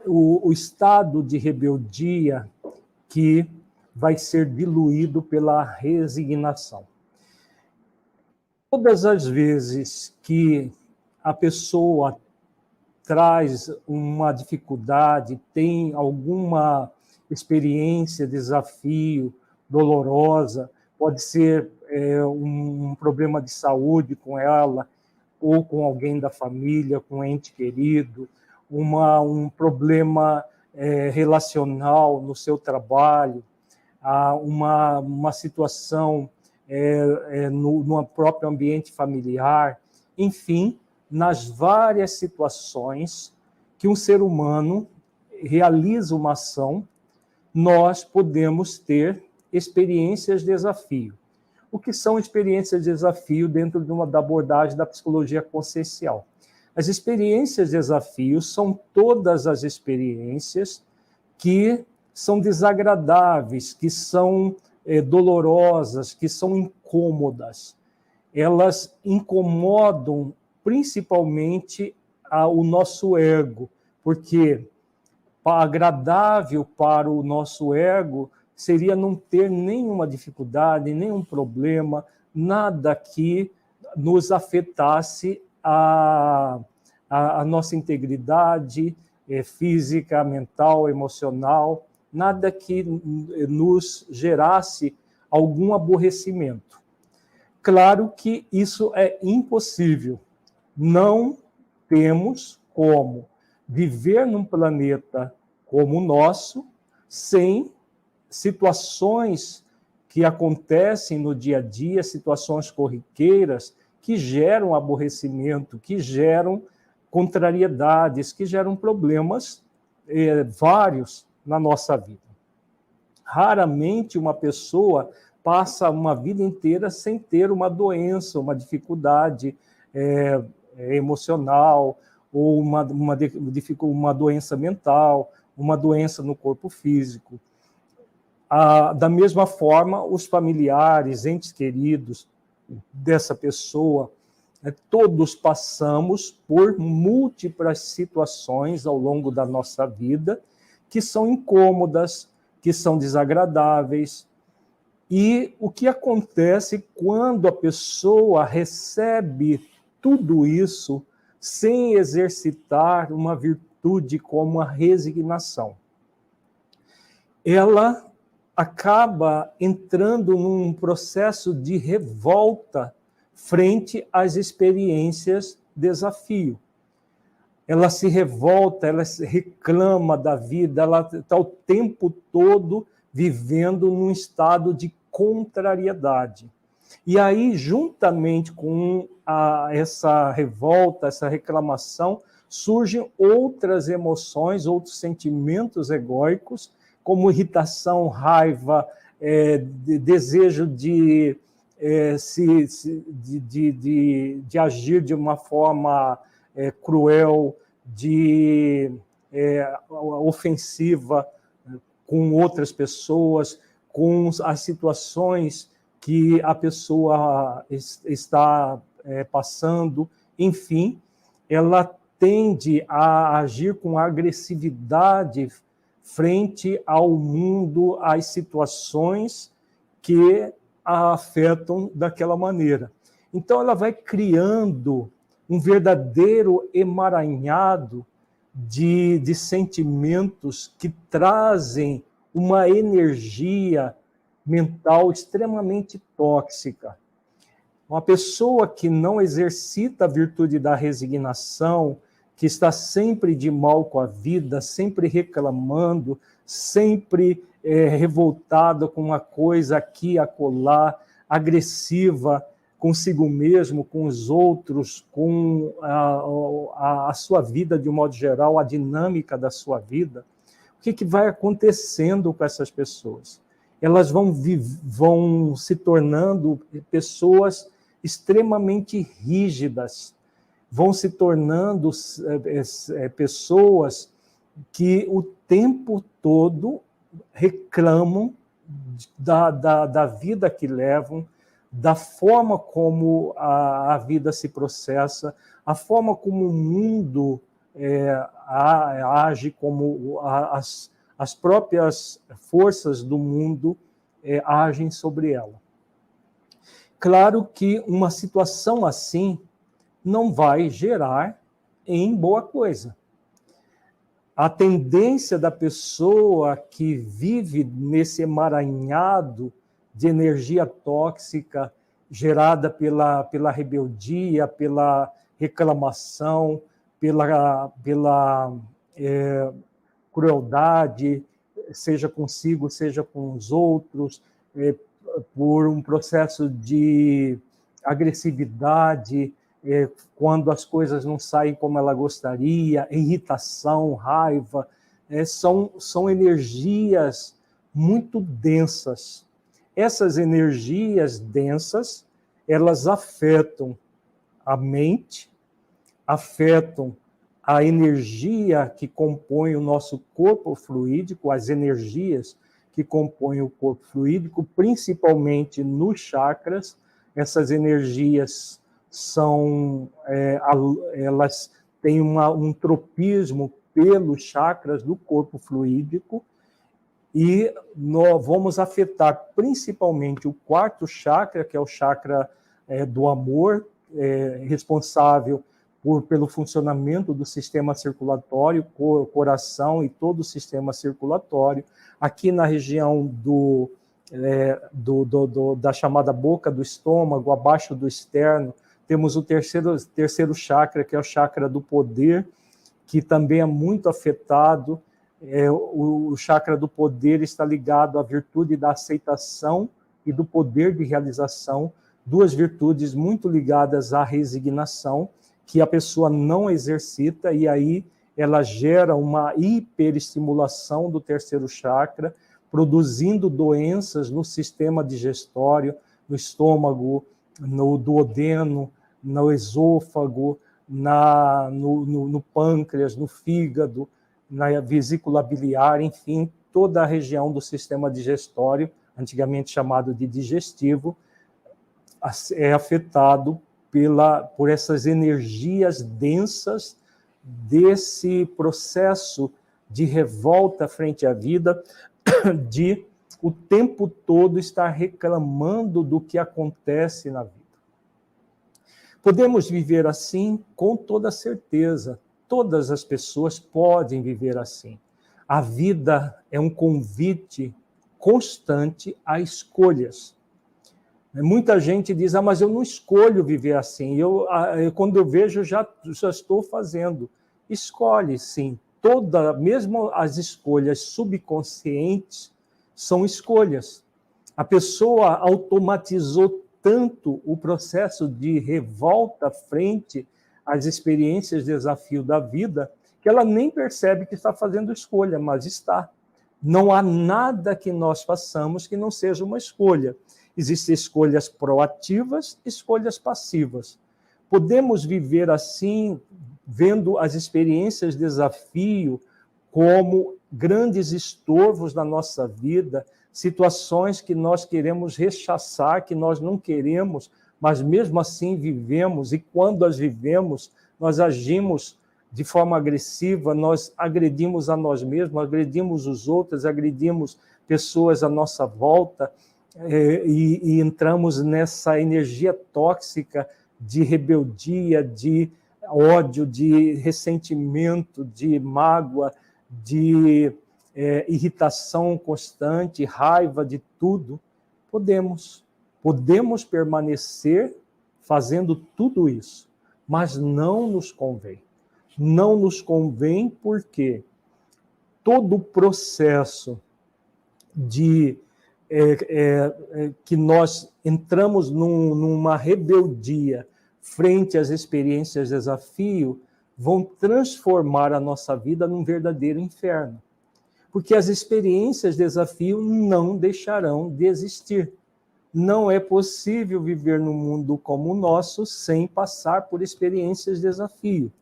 o estado de rebeldia que vai ser diluído pela resignação. Todas as vezes que a pessoa traz uma dificuldade, tem alguma experiência, desafio, dolorosa, pode ser um problema de saúde com ela, ou com alguém da família, com um ente querido, um problema relacional no seu trabalho, uma situação no próprio ambiente familiar, enfim, nas várias situações que um ser humano realiza uma ação, nós podemos ter experiências de desafio. O que são experiências de desafio dentro da abordagem da psicologia consciencial? As experiências de desafio são todas as experiências que são desagradáveis, que são dolorosas, que são incômodas. Elas incomodam principalmente o nosso ego, porque agradável para o nosso ego seria não ter nenhuma dificuldade, nenhum problema, nada que nos afetasse a nossa integridade física, mental, emocional, nada que nos gerasse algum aborrecimento. Claro que isso é impossível. Não temos como viver num planeta como o nosso sem situações que acontecem no dia a dia, situações corriqueiras, que geram aborrecimento, que geram contrariedades, que geram problemas vários na nossa vida. Raramente uma pessoa passa uma vida inteira sem ter uma doença, uma dificuldade emocional, ou uma doença mental, uma doença no corpo físico. Da mesma forma, os familiares, entes queridos dessa pessoa, todos passamos por múltiplas situações ao longo da nossa vida que são incômodas, que são desagradáveis. E o que acontece quando a pessoa recebe tudo isso sem exercitar uma virtude como a resignação? Ela acaba entrando num processo de revolta frente às experiências desafio. Ela se revolta, ela se reclama da vida, ela está o tempo todo vivendo num estado de contrariedade. E aí, juntamente com essa revolta, essa reclamação, surgem outras emoções, outros sentimentos egóicos, como irritação, raiva, desejo de agir de uma forma cruel, ofensiva com outras pessoas, com as situações que a pessoa está passando, enfim, ela tende a agir com agressividade frente ao mundo, às situações que a afetam daquela maneira. Então, ela vai criando um verdadeiro emaranhado de sentimentos que trazem uma energia mental extremamente tóxica. Uma pessoa que não exercita a virtude da resignação, que está sempre de mal com a vida, sempre reclamando, sempre revoltada com uma coisa aqui e acolá, agressiva consigo mesmo, com os outros, com a sua vida de um modo geral, a dinâmica da sua vida. O que vai acontecendo com essas pessoas? Elas vão se tornando pessoas extremamente rígidas, vão se tornando pessoas que o tempo todo reclamam da vida que levam, da forma como a vida se processa, a forma como o mundo age como as próprias forças do mundo agem sobre ela. Claro que uma situação assim não vai gerar em boa coisa. A tendência da pessoa que vive nesse emaranhado de energia tóxica gerada pela rebeldia, pela reclamação, pela crueldade, seja consigo, seja com os outros, por um processo de agressividade, quando as coisas não saem como ela gostaria, irritação, raiva, são energias muito densas. Essas energias densas, elas afetam a mente, afetam a energia que compõe o nosso corpo fluídico, as energias que compõem o corpo fluídico, principalmente nos chakras. Essas energias elas têm um tropismo pelos chakras do corpo fluídico, e nós vamos afetar principalmente o quarto chakra, que é o chakra do amor, responsável pelo funcionamento do sistema circulatório, coração e todo o sistema circulatório. Aqui na região da chamada boca do estômago, abaixo do externo, temos o terceiro chakra, que é o chakra do poder, que também é muito afetado. O chakra do poder está ligado à virtude da aceitação e do poder de realização, duas virtudes muito ligadas à resignação, que a pessoa não exercita, e aí ela gera uma hiperestimulação do terceiro chakra, produzindo doenças no sistema digestório, no estômago, no duodeno, no esôfago, no pâncreas, no fígado, na vesícula biliar, enfim, toda a região do sistema digestório, antigamente chamado de digestivo, é afetado por essas energias densas desse processo de revolta frente à vida, de o tempo todo estar reclamando do que acontece na vida. Podemos viver assim com toda certeza. Todas as pessoas podem viver assim. A vida é um convite constante a escolhas. Muita gente diz, mas eu não escolho viver assim. Quando eu vejo, já estou fazendo. Escolhe, sim. Mesmo as escolhas subconscientes são escolhas. A pessoa automatizou tanto o processo de revolta frente às experiências de desafio da vida, que ela nem percebe que está fazendo escolha, mas está. Não há nada que nós façamos que não seja uma escolha. Existem escolhas proativas, escolhas passivas. Podemos viver assim, vendo as experiências de desafio como grandes estorvos na nossa vida, situações que nós queremos rechaçar, que nós não queremos, mas mesmo assim vivemos, e quando as vivemos, nós agimos de forma agressiva, nós agredimos a nós mesmos, agredimos os outros, agredimos pessoas à nossa volta, e entramos nessa energia tóxica de rebeldia, de ódio, de ressentimento, de mágoa, de irritação constante, raiva de tudo. Podemos permanecer fazendo tudo isso, mas não nos convém. Não nos convém porque todo o processo de que nós entramos numa rebeldia frente às experiências de desafio vão transformar a nossa vida num verdadeiro inferno. Porque as experiências de desafio não deixarão de existir. Não é possível viver num mundo como o nosso sem passar por experiências de desafio.